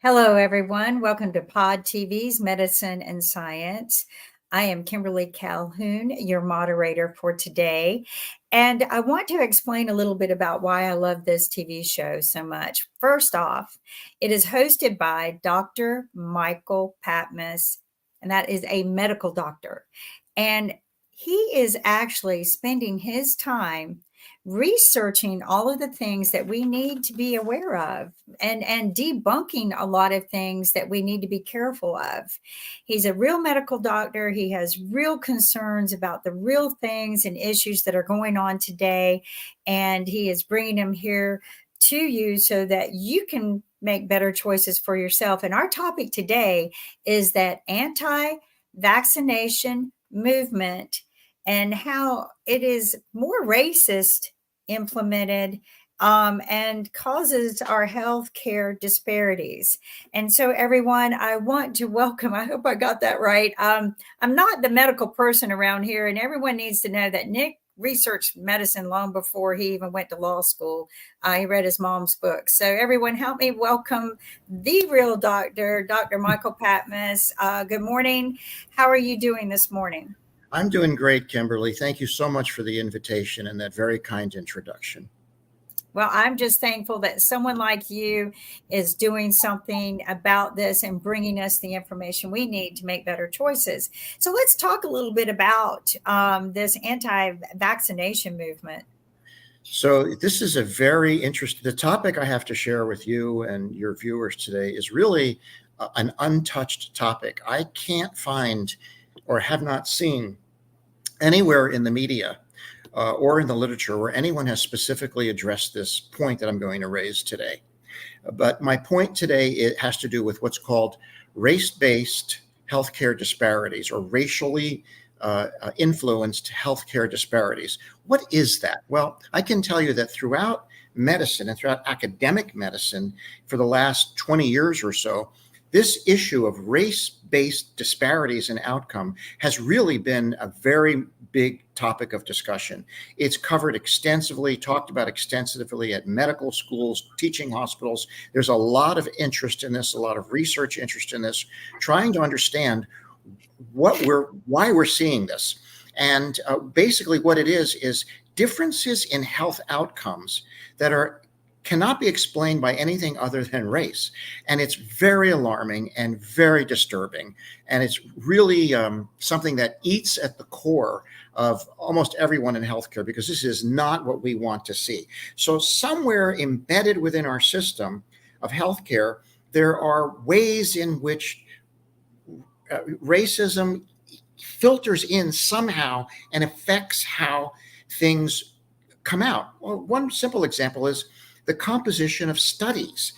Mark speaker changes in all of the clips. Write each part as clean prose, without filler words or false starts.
Speaker 1: Hello, everyone. Welcome to Pod TV's Medicine and Science. I am Kimberly Calhoun, your moderator for today. And I want to explain a little bit about why I love this TV show so much. First off, it is hosted by Dr. Michael Patmas, and that is a medical doctor. And he is actually spending his time researching all of the things that we need to be aware of and debunking a lot of things that we need to be careful of. He's a real medical doctor. He has real concerns about the real things and issues that are going on today, and he is bringing them here to you so that you can make better choices for yourself. And our topic today is that anti-vaccination movement and how it is more racist implemented and causes our healthcare disparities. And so, everyone, I want to welcome, I hope I got that right. I'm not the medical person around here, and everyone needs to know that Nick researched medicine long before he even went to law school. He read his mom's book. So, everyone, help me welcome the real doctor, Dr. Michael Patmas. Good morning. How are you doing this morning?
Speaker 2: I'm doing great, Kimberly. Thank you so much for the invitation and that very kind introduction.
Speaker 1: Well, I'm just thankful that someone like you is doing something about this and bringing us the information we need to make better choices. So let's talk a little bit about this anti-vaccination movement.
Speaker 2: So this is a very interesting, the topic I have to share with you and your viewers today is really an untouched topic. I can't find or have not seen anywhere in the media or in the literature where anyone has specifically addressed this point that I'm going to raise today. But my point today, it has to do with what's called race-based healthcare disparities or racially influenced healthcare disparities. What is that? Well, I can tell you that throughout medicine and throughout academic medicine for the last 20 years or so, this issue of race-based disparities in outcome has really been a very big topic of discussion. It's covered extensively, talked about extensively at medical schools, teaching hospitals. There's a lot of interest in this, a lot of research interest in this, trying to understand why we're seeing this. And basically what it is differences in health outcomes that cannot be explained by anything other than race. And it's very alarming and very disturbing. And it's really something that eats at the core of almost everyone in healthcare, because this is not what we want to see. So somewhere embedded within our system of healthcare, there are ways in which racism filters in somehow and affects how things come out. Well, one simple example is the composition of studies.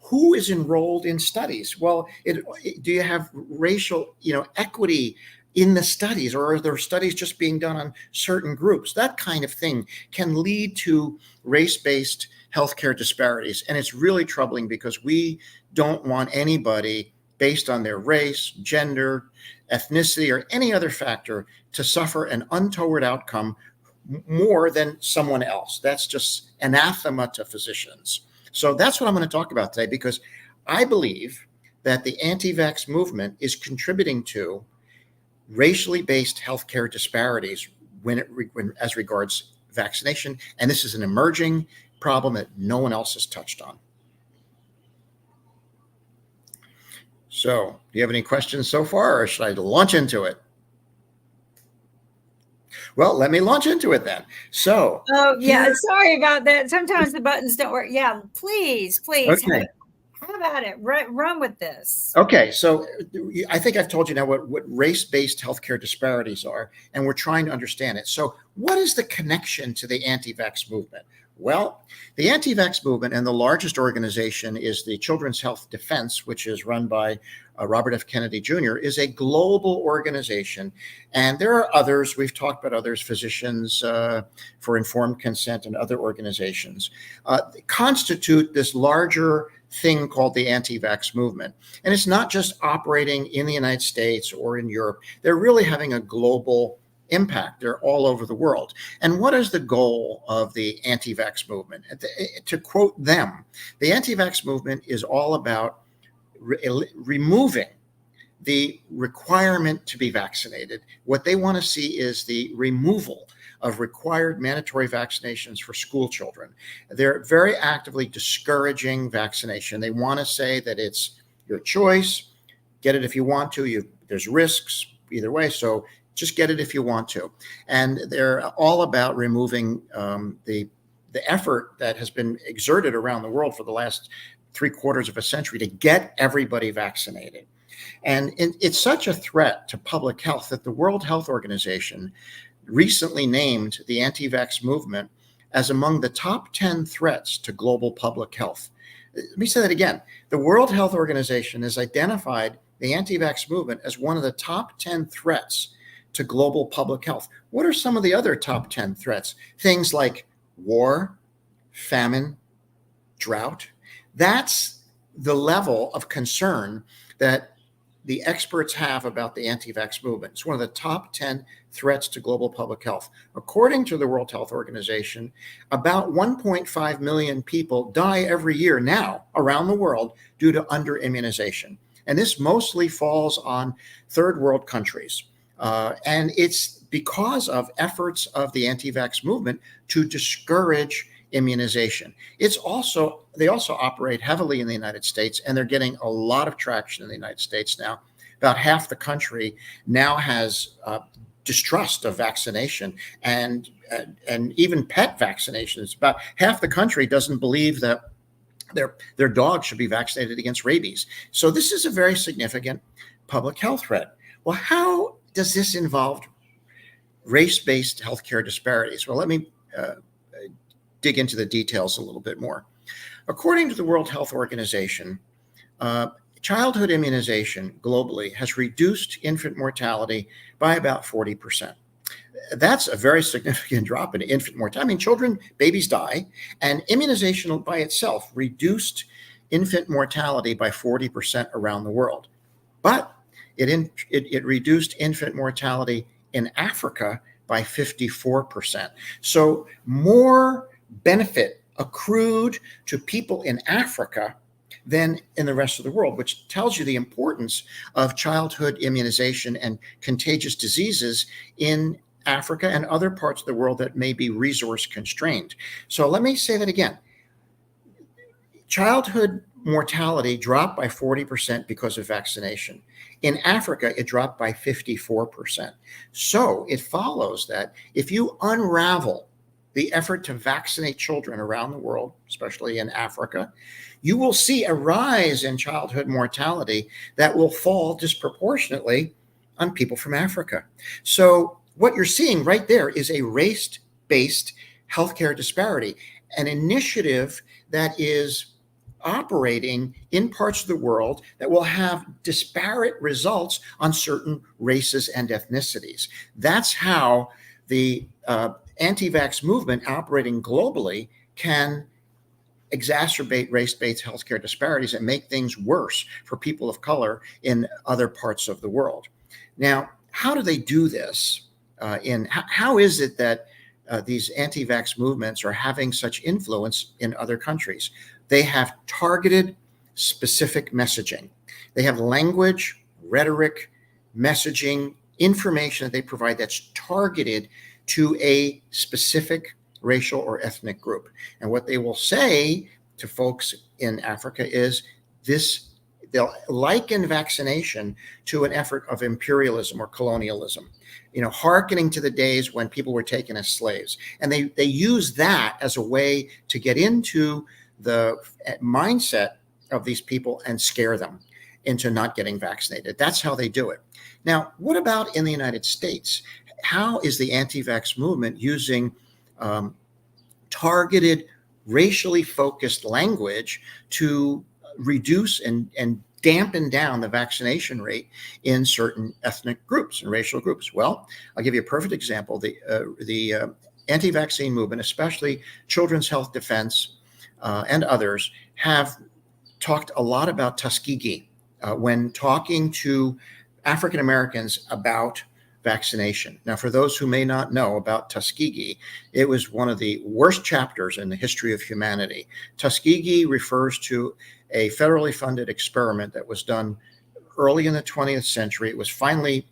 Speaker 2: Who is enrolled in studies? Well, do you have racial, equity in the studies, or are there studies just being done on certain groups? That kind of thing can lead to race-based healthcare disparities. And it's really troubling because we don't want anybody based on their race, gender, ethnicity, or any other factor to suffer an untoward outcome more than someone else. That's just anathema to physicians. So that's what I'm going to talk about today, because I believe that the anti-vax movement is contributing to racially based healthcare disparities as regards vaccination. And this is an emerging problem that no one else has touched on. So do you have any questions so far, or should I launch into it? Well, let me launch into it then. So,
Speaker 1: Sorry about that. Sometimes the buttons don't work. Yeah, please.
Speaker 2: Okay.
Speaker 1: How about it? Run with this.
Speaker 2: Okay, so I think I've told you now what race-based healthcare disparities are, and we're trying to understand it. So what is the connection to the anti-vax movement? Well, the anti-vax movement, and the largest organization is the Children's Health Defense, which is run by Robert F. Kennedy Jr., is a global organization. And there are others, we've talked about others, Physicians for Informed Consent and other organizations, constitute this larger thing called the anti-vax movement. And it's not just operating in the United States or in Europe. They're really having a global impact. They're all over the world. And what is the goal of the anti-vax movement? To quote them, the anti-vax movement is all about removing the requirement to be vaccinated. What they want to see is the removal of required mandatory vaccinations for school children. They're very actively discouraging vaccination. They want to say that it's your choice. Get it if you want to. There's risks either way, so just get it if you want to. And they're all about removing the effort that has been exerted around the world for the last 3/4 of a century to get everybody vaccinated. And it's such a threat to public health that the World Health Organization recently named the anti-vax movement as among the top 10 threats to global public health. Let me say that again. The World Health Organization has identified the anti-vax movement as one of the top 10 threats to global public health. What are some of the other top 10 threats? Things like war, famine, drought. That's the level of concern that the experts have about the anti-vax movement. It's one of the top 10 threats to global public health. According to the World Health Organization, about 1.5 million people die every year now around the world due to under-immunization. And this mostly falls on third world countries. And it's because of efforts of the anti-vax movement to discourage immunization. They also operate heavily in the United States, and they're getting a lot of traction in the United States now. About half the country now has distrust of vaccination and even pet vaccinations. About half the country doesn't believe that their dog should be vaccinated against rabies. So this is a very significant public health threat. Well, how does this involve race-based healthcare disparities? Well, let me dig into the details a little bit more. According to the World Health Organization, childhood immunization globally has reduced infant mortality by about 40%. That's a very significant drop in infant mortality. I mean, babies die, and immunization by itself reduced infant mortality by 40% around the world. But it reduced infant mortality in Africa by 54%. So more benefit accrued to people in Africa than in the rest of the world, which tells you the importance of childhood immunization and contagious diseases in Africa and other parts of the world that may be resource constrained. So let me say that again. Childhood mortality dropped by 40% because of vaccination. In Africa, it dropped by 54%. So it follows that if you unravel the effort to vaccinate children around the world, especially in Africa, you will see a rise in childhood mortality that will fall disproportionately on people from Africa. So what you're seeing right there is a race-based healthcare disparity, an initiative that is operating in parts of the world that will have disparate results on certain races and ethnicities. That's how the anti-vax movement operating globally can exacerbate race-based healthcare disparities and make things worse for people of color in other parts of the world. Now, how do they do this? How is it that these anti-vax movements are having such influence in other countries? They have targeted, specific messaging. They have language, rhetoric, messaging, information that they provide that's targeted to a specific racial or ethnic group. And what they will say to folks in Africa is they'll liken vaccination to an effort of imperialism or colonialism, hearkening to the days when people were taken as slaves. And they use that as a way to get into the mindset of these people and scare them into not getting vaccinated. That's how they do it. Now, what about in the United States? How is the anti-vax movement using targeted, racially focused language to reduce and dampen down the vaccination rate in certain ethnic groups and racial groups? Well, I'll give you a perfect example. The anti-vaccine movement, especially Children's Health Defense and others, have talked a lot about Tuskegee when talking to African Americans about vaccination. Now, for those who may not know about Tuskegee, it was one of the worst chapters in the history of humanity. Tuskegee refers to a federally funded experiment that was done early in the 20th century. It was finally,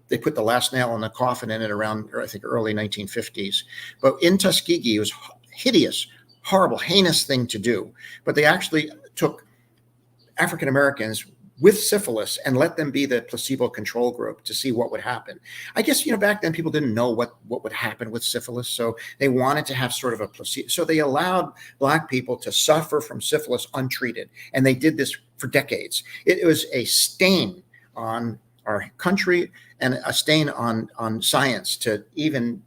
Speaker 2: they put the last nail in the coffin in it around, I think, early 1950s. But in Tuskegee, it was hideous, horrible, heinous thing to do. But they actually took African Americans with syphilis and let them be the placebo control group to see what would happen. I guess, back then people didn't know what would happen with syphilis. So they wanted to have sort of a placebo. So they allowed Black people to suffer from syphilis untreated. And they did this for decades. It was a stain on our country and a stain on science to even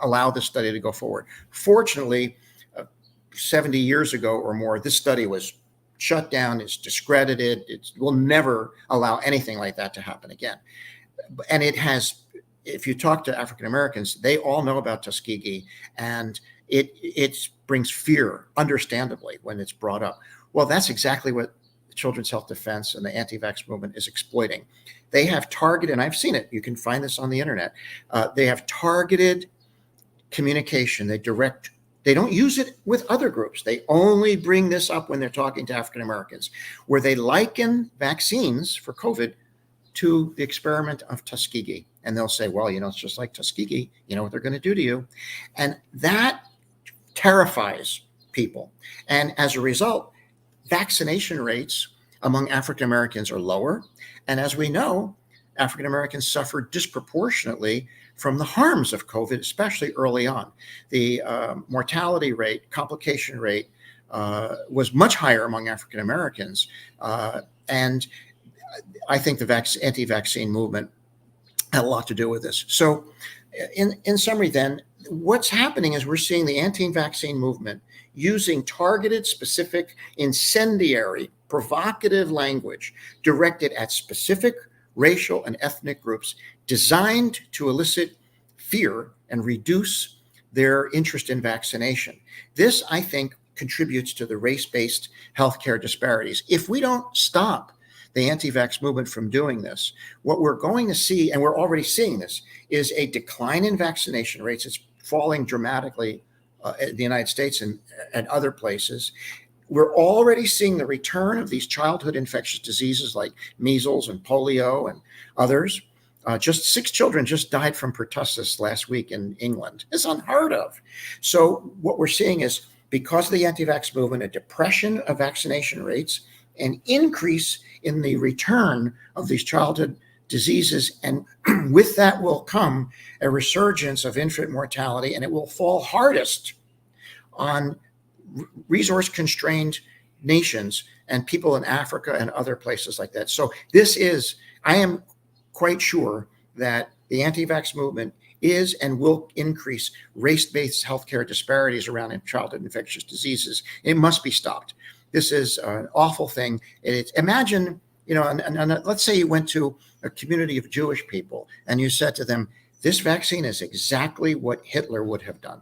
Speaker 2: allow this study to go forward. Fortunately, 70 years ago or more, this study was shut down, it's discredited, it will never allow anything like that to happen again. And it has, if you talk to African Americans, they all know about Tuskegee, and it brings fear, understandably, when it's brought up. Well, that's exactly what Children's Health Defense and the anti-vax movement is exploiting. They have targeted, and I've seen it, you can find this on the internet, they have targeted communication. They don't use it with other groups. They only bring this up when they're talking to African Americans, where they liken vaccines for COVID to the experiment of Tuskegee. And they'll say, well, it's just like Tuskegee, you know what they're going to do to you. And that terrifies people. And as a result, vaccination rates among African Americans are lower. And as we know, African Americans suffer disproportionately from the harms of COVID, especially early on. The mortality rate, complication rate was much higher among African Americans. And I think the anti-vaccine movement had a lot to do with this. So in summary then, what's happening is we're seeing the anti-vaccine movement using targeted, specific, incendiary, provocative language directed at specific racial and ethnic groups, designed to elicit fear and reduce their interest in vaccination. This, I think, contributes to the race-based healthcare disparities. If we don't stop the anti-vax movement from doing this, what we're going to see, and we're already seeing this, is a decline in vaccination rates. It's falling dramatically in the United States and other places. We're already seeing the return of these childhood infectious diseases like measles and polio and others. Just 6 children just died from pertussis last week in England. It's unheard of. So what we're seeing is, because of the anti-vax movement, a depression of vaccination rates, an increase in the return of these childhood diseases. And with that will come a resurgence of infant mortality, and it will fall hardest on resource-constrained nations and people in Africa and other places like that. So I am quite sure that the anti-vax movement is and will increase race-based healthcare disparities around childhood infectious diseases. It must be stopped. This is an awful thing. Imagine, and let's say you went to a community of Jewish people and you said to them, this vaccine is exactly what Hitler would have done.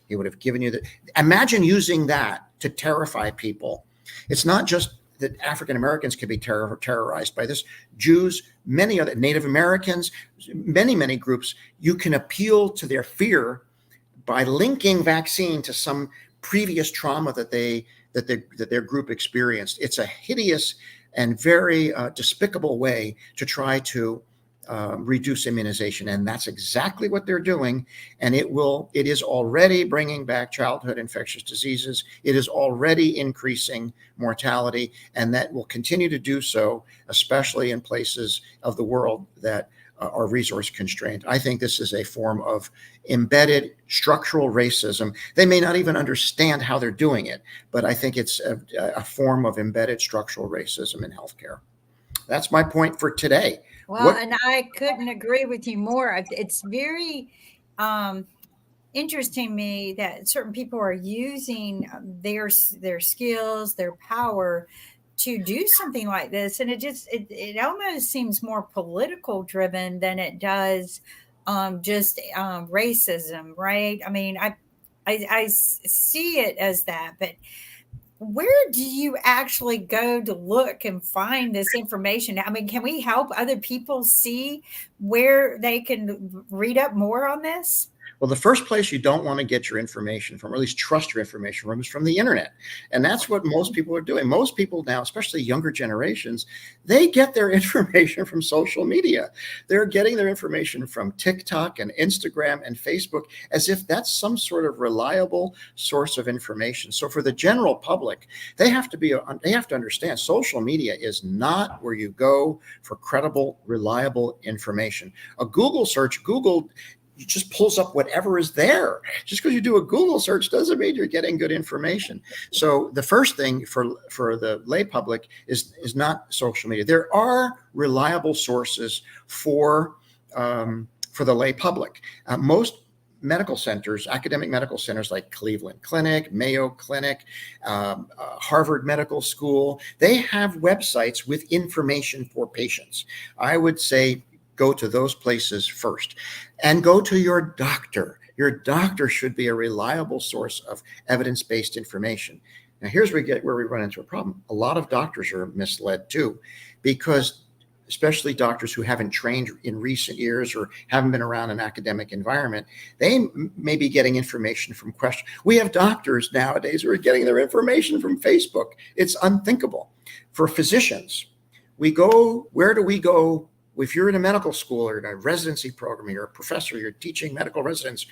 Speaker 2: He would have given you imagine using that to terrify people. It's not just that African Americans can be terrorized by this. Jews, many other Native Americans, many groups, you can appeal to their fear by linking vaccine to some previous trauma that their group experienced. It's a hideous and very despicable way to try to reduce immunization, and that's exactly what they're doing. And it is already bringing back childhood infectious diseases. It is already increasing mortality, and that will continue to do so, especially in places of the world that are resource constrained. I think this is a form of embedded structural racism. They may not even understand how they're doing it, but I think it's a form of embedded structural racism in healthcare. That's my point for today.
Speaker 1: Well, and I couldn't agree with you more. It's very interesting to me that certain people are using their skills, their power to do something like this, and it almost seems more political driven than it does just racism, right? I mean, I see it as that, but where do you actually go to look and find this information? I mean, can we help other people see where they can read up more on this?
Speaker 2: Well, the first place you don't want to get your information from, or at least trust your information from, is from the internet. And that's what most people are doing. Most people now, especially younger generations, they get their information from social media. They're getting their information from TikTok and Instagram and Facebook as if that's some sort of reliable source of information. So for the general public, they have to understand social media is not where you go for credible, reliable information. A Google search, Google just pulls up whatever is there. Just because you do a Google search doesn't mean you're getting good information. So the first thing for the lay public is not social media. There are reliable sources for the lay public. Most medical centers, academic medical centers like Cleveland Clinic, Mayo Clinic, Harvard Medical School, they have websites with information for patients. I would say go to those places first, and go to your doctor. Your doctor should be a reliable source of evidence-based information. Now, here's where we run into a problem. A lot of doctors are misled too, because especially doctors who haven't trained in recent years or haven't been around an academic environment, they may be getting information from questions. We have doctors nowadays who are getting their information from Facebook. It's unthinkable. For physicians, where do we go? If you're in a medical school or in a residency program, you're a professor, you're teaching medical residents,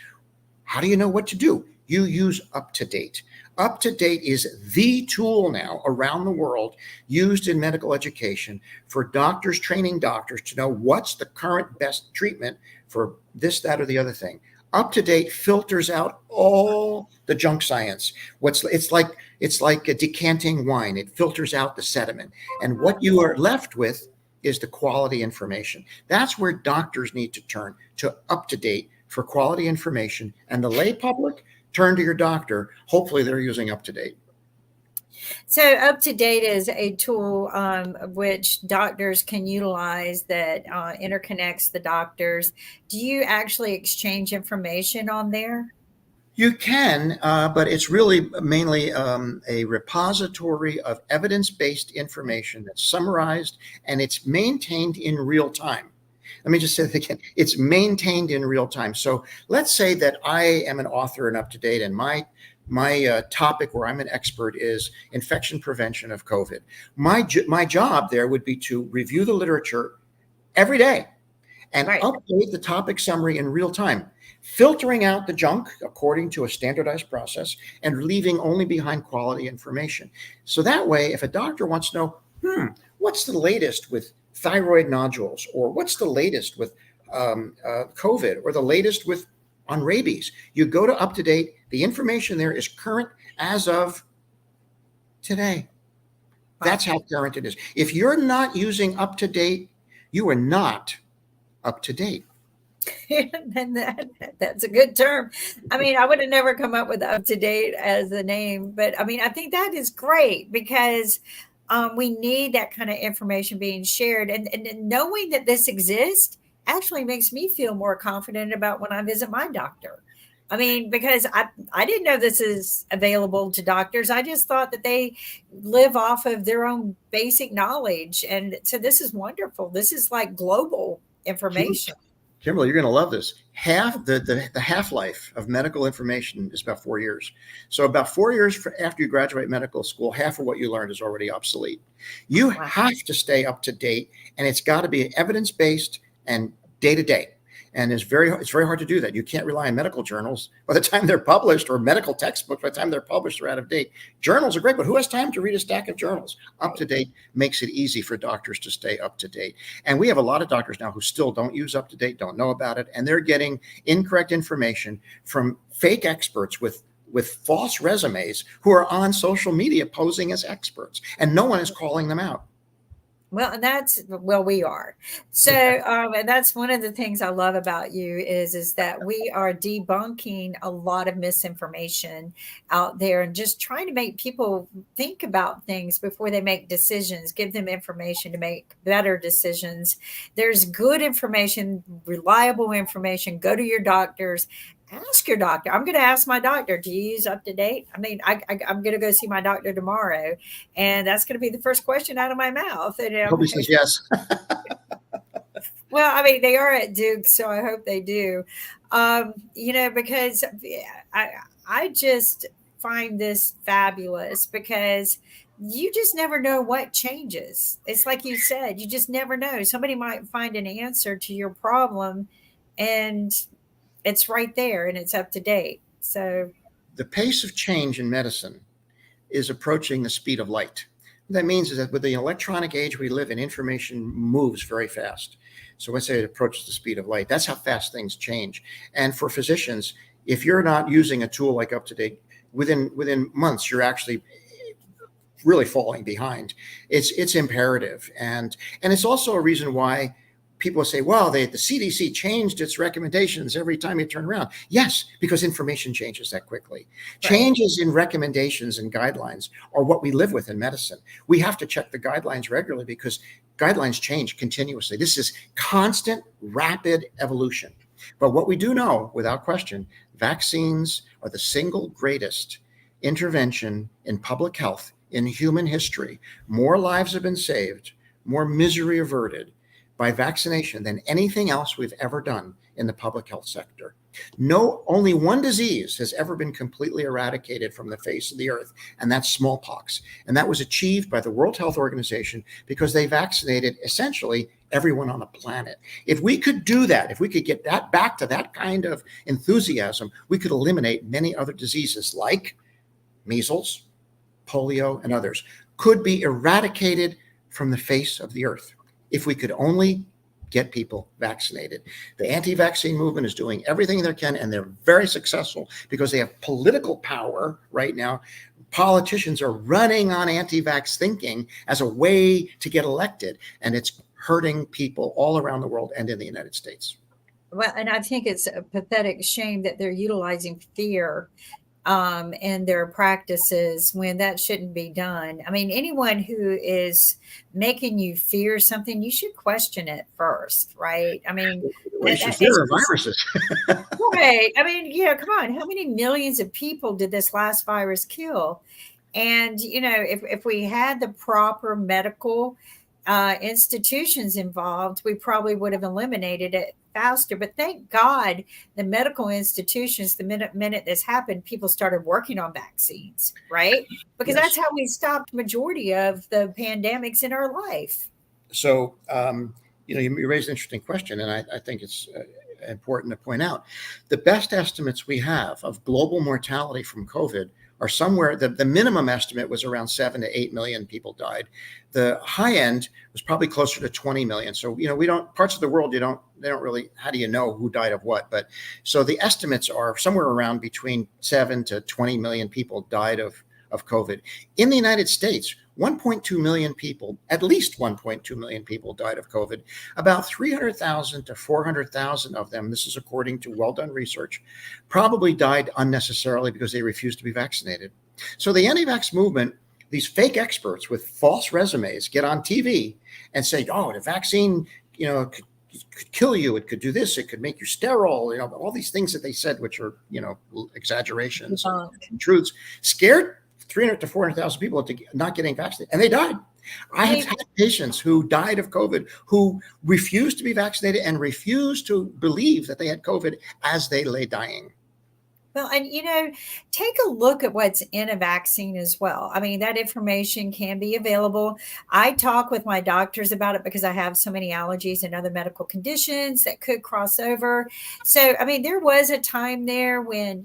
Speaker 2: how do you know what to do? You use UpToDate. UpToDate is the tool now around the world used in medical education for doctors training doctors to know what's the current best treatment for this, that, or the other thing. UpToDate filters out all the junk science. It's like a decanting wine. It filters out the sediment, and what you are left with is the quality information. That's where doctors need to turn to UpToDate for quality information, and the lay public turn to your doctor. Hopefully they're using UpToDate.
Speaker 1: So, UpToDate is a tool which doctors can utilize that interconnects the doctors. Do you actually exchange information on there?
Speaker 2: You can, but it's really mainly a repository of evidence-based information that's summarized, and it's maintained in real time. Let me just say that again. It's maintained in real time. So let's say that I am an author in UpToDate, and my topic where I'm an expert is infection prevention of COVID. My job there would be to review the literature every day and
Speaker 1: Right.
Speaker 2: update the topic summary in real time, filtering out the junk according to a standardized process and leaving only behind quality information. So that way, if a doctor wants to know, what's the latest with thyroid nodules, or what's the latest with COVID, or the latest with on rabies, you go to UpToDate. The information there is current as of today. That's how current it is. If you're not using UpToDate, you are not up to date.
Speaker 1: And that's a good term. I mean, I would have never come up with UpToDate as a name, but I mean, I think that is great because we need that kind of information being shared. And knowing that this exists actually makes me feel more confident about when I visit my doctor. I mean, because I didn't know this is available to doctors. I just thought that they live off of their own basic knowledge. And so this is wonderful. This is like global information.
Speaker 2: Kimberly, you're going to love this. Half the half-life of medical information is about 4 years. So about 4 years after you graduate medical school, half of what you learned is already obsolete. You have to stay up to date, and it's got to be evidence-based and day-to-day. And it's very hard to do that. You can't rely on medical journals by the time they're published, or medical textbooks by the time they're published or out of date. Journals are great, but who has time to read a stack of journals? UpToDate makes it easy for doctors to stay up to date. And we have a lot of doctors now who still don't use UpToDate, don't know about it, and they're getting incorrect information from fake experts with false resumes who are on social media posing as experts, and no one is calling them out.
Speaker 1: Well, we are. So, and that's one of the things I love about you is that we are debunking a lot of misinformation out there and just trying to make people think about things before they make decisions, give them information to make better decisions. There's good information, reliable information. Go to your doctors, Ask your doctor. I'm going to ask my doctor. Do you use up to date? I mean, I'm going to go see my doctor tomorrow, and that's going to be the first question out of my mouth. And
Speaker 2: I hope he says yes.
Speaker 1: well, I mean, they are at Duke, so I hope they do. Because I I just find this fabulous because you just never know what changes. It's like you said, you just never know. Somebody might find an answer to your problem, and it's right there, and it's up to date. So,
Speaker 2: The pace of change in medicine is approaching the speed of light. What that means is that with the electronic age we live in, information moves very fast. So let's say it approaches the speed of light. That's how fast things change. And for physicians, if you're not using a tool like UpToDate, within months, you're actually really falling behind. It's imperative, and it's also a reason why people say, well, the CDC changed its recommendations every time you turn around. Yes, because information changes that quickly.
Speaker 1: right.
Speaker 2: Changes in recommendations and guidelines are what we live with in medicine. We have to check the guidelines regularly because guidelines change continuously. This is constant, rapid evolution. But what we do know, without question, vaccines are the single greatest intervention in public health in human history. More lives have been saved, more misery averted by vaccination than anything else we've ever done in the public health sector. No, only one disease has ever been completely eradicated from the face of the earth, and that's smallpox. And that was achieved by the World Health Organization because they vaccinated essentially everyone on the planet. If we could do that, if we could get that back to that kind of enthusiasm, we could eliminate many other diseases like measles, polio, and others could be eradicated from the face of the earth if we could only get people vaccinated. The anti-vaccine movement is doing everything they can, and they're very successful because they have political power right now. Politicians are running on anti-vax thinking as a way to get elected, and it's hurting people all around the world and in the United States.
Speaker 1: Well, and I think it's a pathetic shame that they're utilizing fear in their practices when that shouldn't be done. I mean, anyone who is making you fear something, you should question it first, right? I mean,
Speaker 2: We should
Speaker 1: it's
Speaker 2: fear of
Speaker 1: just
Speaker 2: viruses.
Speaker 1: right. I mean, come on. How many millions of people did this last virus kill? And, if we had the proper medical institutions involved, we probably would have eliminated it faster. But thank God the medical institutions, the minute this happened, people started working on vaccines, right? Because that's
Speaker 2: Yes.
Speaker 1: how we stopped majority of the pandemics in our life.
Speaker 2: So, you raised an interesting question, and I think it's important to point out the best estimates we have of global mortality from COVID are somewhere, the minimum estimate was around 7 to 8 million people died. The high end was probably closer to 20 million. So, we don't, parts of the world, they don't really, how do you know who died of what? But so the estimates are somewhere around between 7 to 20 million people died of COVID. In the United States, 1.2 million people, at least 1.2 million people died of COVID. About 300,000 to 400,000 of them, this is according to well done research, probably died unnecessarily because they refused to be vaccinated. So the anti-vax movement, these fake experts with false resumes get on TV and say, oh, the vaccine, could kill you. It could do this. It could make you sterile. All these things that they said, which are, exaggerations and truths, scared 300 to 400,000 people into not getting vaccinated, and they died. I
Speaker 1: I
Speaker 2: have
Speaker 1: mean,
Speaker 2: had patients who died of COVID who refused to be vaccinated and refused to believe that they had COVID as they lay dying.
Speaker 1: well, and take a look at what's in a vaccine as well. I mean, that information can be available. I talk with my doctors about it because I have so many allergies and other medical conditions that could cross over. So, I mean, there was a time there when,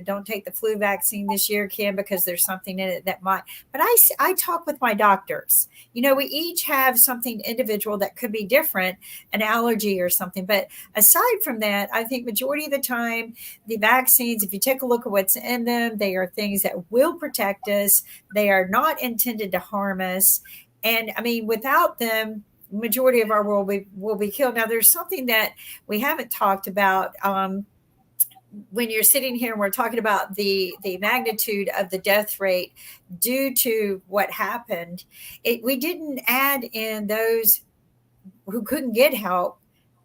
Speaker 1: don't take the flu vaccine this year, Kim, because there's something in it that might. But I talk with my doctors. We each have something individual that could be different, an allergy or something. But aside from that, I think majority of the time, the vaccines, if you take a look at what's in them, they are things that will protect us. They are not intended to harm us. And I mean, without them, majority of our world will be killed. Now, there's something that we haven't talked about. When you're sitting here and we're talking about the magnitude of the death rate due to what happened, we didn't add in those who couldn't get help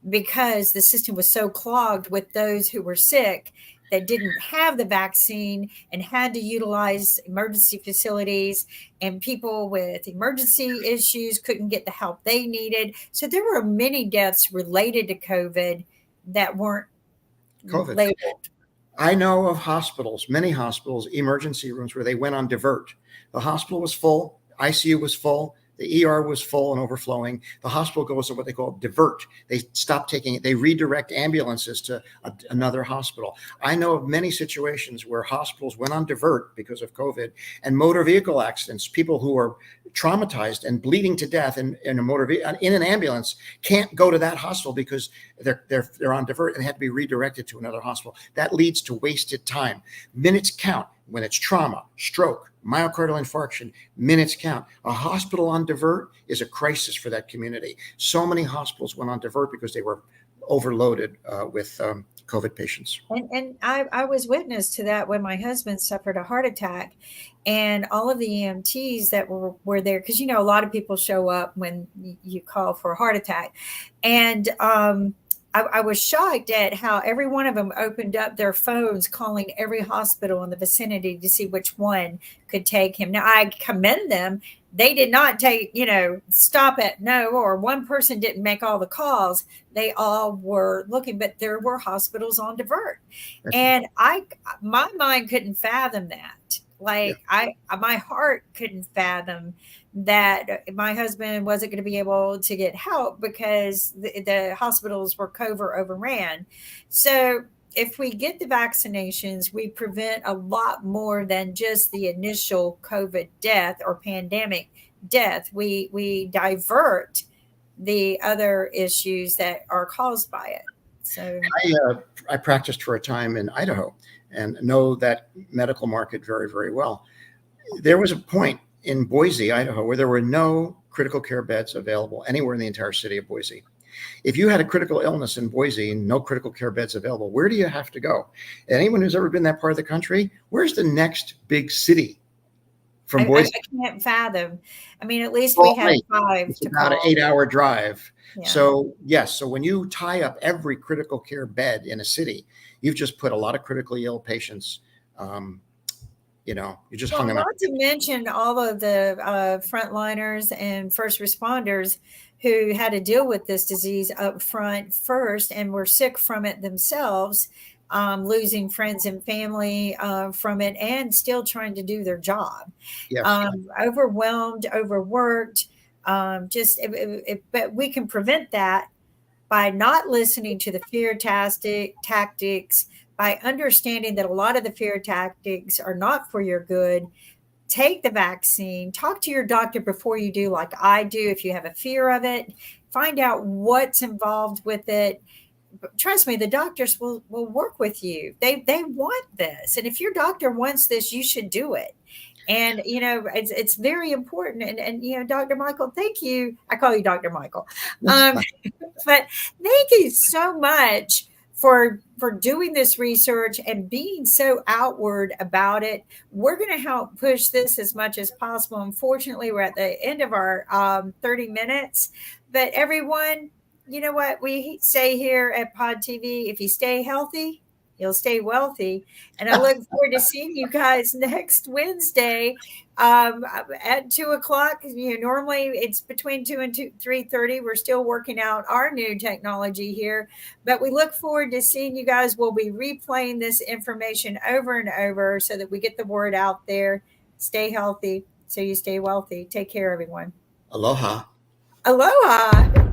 Speaker 1: because the system was so clogged with those who were sick that didn't have the vaccine and had to utilize emergency facilities, and people with emergency issues couldn't get the help they needed. So there were many deaths related to COVID that weren't
Speaker 2: COVID.
Speaker 1: labeled.
Speaker 2: I know of hospitals, many hospitals, emergency rooms where they went on divert. The hospital was full, ICU was full, the ER was full and overflowing. The hospital goes to what they call divert. They stop taking it. They redirect ambulances to another hospital. I know of many situations where hospitals went on divert because of COVID, and motor vehicle accidents. People who are traumatized and bleeding to death in a in an ambulance can't go to that hospital because they're on divert and they have to be redirected to another hospital. That leads to wasted time. Minutes count when it's trauma, stroke, myocardial infarction. Minutes count. A hospital on divert is a crisis for that community. So many hospitals went on divert because they were overloaded with COVID patients.
Speaker 1: And I was witness to that when my husband suffered a heart attack, and all of the EMTs that were there, because, you know, a lot of people show up when you call for a heart attack. And I was shocked at how every one of them opened up their phones, calling every hospital in the vicinity to see which one could take him. Now, I commend them. They did not take, you know, stop at no, or one person didn't make all the calls. They all were looking, but there were hospitals on divert. And my mind couldn't fathom that.
Speaker 2: Yeah.
Speaker 1: Like, my heart couldn't fathom that my husband wasn't going to be able to get help because the hospitals were COVID overran. So if we get the vaccinations, we prevent a lot more than just the initial COVID death or pandemic death. We divert the other issues that are caused by it. So
Speaker 2: I practiced for a time in Idaho and know that medical market very, very well. There was a point in Boise, Idaho, where there were no critical care beds available anywhere in the entire city of Boise. If you had a critical illness in Boise and no critical care beds available, where do you have to go? Anyone who's ever been that part of the country, where's the next big city from Boise?
Speaker 1: I can't fathom. I mean, at least we
Speaker 2: Call
Speaker 1: had
Speaker 2: me.
Speaker 1: five
Speaker 2: It's
Speaker 1: to
Speaker 2: about an
Speaker 1: call.
Speaker 2: 8-hour drive.
Speaker 1: Yeah.
Speaker 2: So yes, so when you tie up every critical care bed in a city, you've just put a lot of critically ill patients. You just hung
Speaker 1: Well,
Speaker 2: them out.
Speaker 1: not to mention all of the frontliners and first responders who had to deal with this disease up front first and were sick from it themselves, losing friends and family from it, and still trying to do their job.
Speaker 2: Yes.
Speaker 1: Overwhelmed, overworked. But we can prevent that by not listening to the fear tactics, by understanding that a lot of the fear tactics are not for your good. Take the vaccine, talk to your doctor before you do, like I do. If you have a fear of it, find out what's involved with it. But trust me, the doctors will work with you. They want this. And if your doctor wants this, you should do it. And you know, it's very important. And you know, Dr. Michael, thank you. I call you Dr. Michael. Um, but thank you so much for doing this research and being so outward about it. We're going to help push this as much as possible. Unfortunately, we're at the end of our 30 minutes. But everyone, you know what we say here at Pod TV: if you stay healthy, you'll stay wealthy. And I look forward to seeing you guys next Wednesday at 2 o'clock. You know, normally it's between 2 and 3:30. We're still working out our new technology here, but we look forward to seeing you guys. We'll be replaying this information over and over so that we get the word out there. Stay healthy so you stay wealthy. Take care, everyone.
Speaker 2: Aloha.
Speaker 1: Aloha.